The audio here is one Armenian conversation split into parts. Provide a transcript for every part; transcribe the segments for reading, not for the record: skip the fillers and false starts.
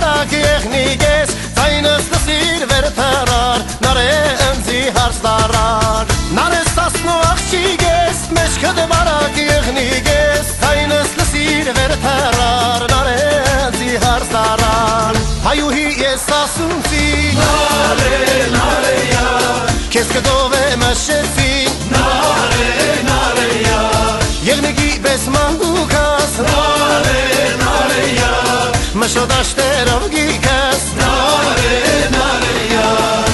բարակ եղնիկ ես Ձայնս լսիր վերթարար Նար է ընձի հարց դարար Նար ես ասնու աղջիկ ես Մեջքը դե բարակ եղնիկ ես Ձայնս լսիր վերթարար Նար է ընձի հարց դարար Հայուհի ես ասունցի Նար է յար Քեզ կդով է մշեցի Նար է յար Եղնիկի պես մանգուքաս Նար է յար Մշոդաշտերով գիկաս Նար է յար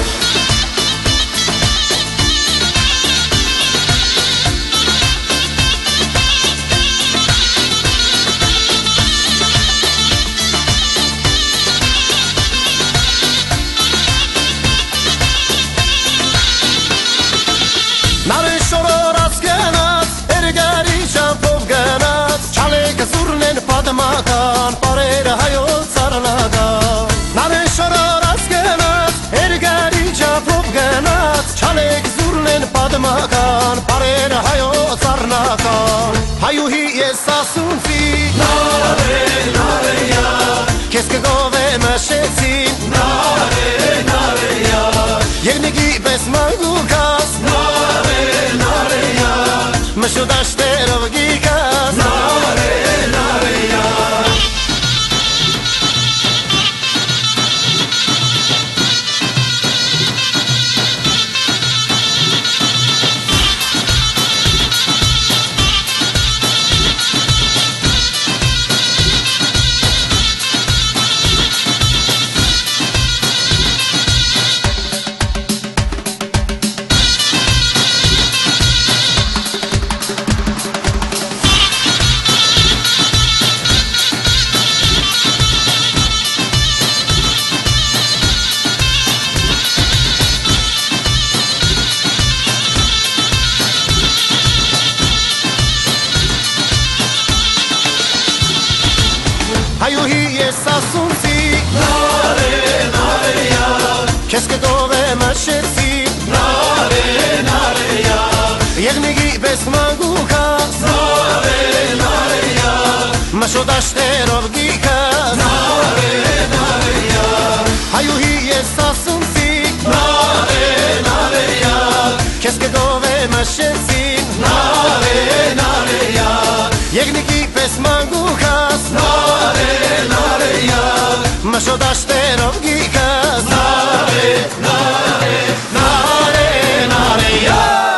Նարը շորորած գնաց, էրգարի շապով գնաց Չալեկը զուրն են պատմական, պարերը հայոց արնական Նարը շորորած գնաց, էրգարի շապով գնաց Չալեկը զուրն են պատմական, պարերը հայոց արնական Հայուհի ես ասունցի, նար է յար Քեզ կգով է մշեցին, նար է յար Եղնիկի պես մանգուքաս, Մշուդաշտերով գիկաս Նար է յար Հայուհի ես ասունցի Նար է յար Քեզ կդով է մշեցի Նար է յար Եղնիկի պես մանգուքաս Նար է յար Մշոդաշտերով գիկաս Նար է յար Հայուհի ես ասունցի Նար է յար Քեզ կդով է մշեցի Նար է յար Եղնիկի պես մանգուքաս Նար է յար Մշոդաշտերով գիկաս Նար է յար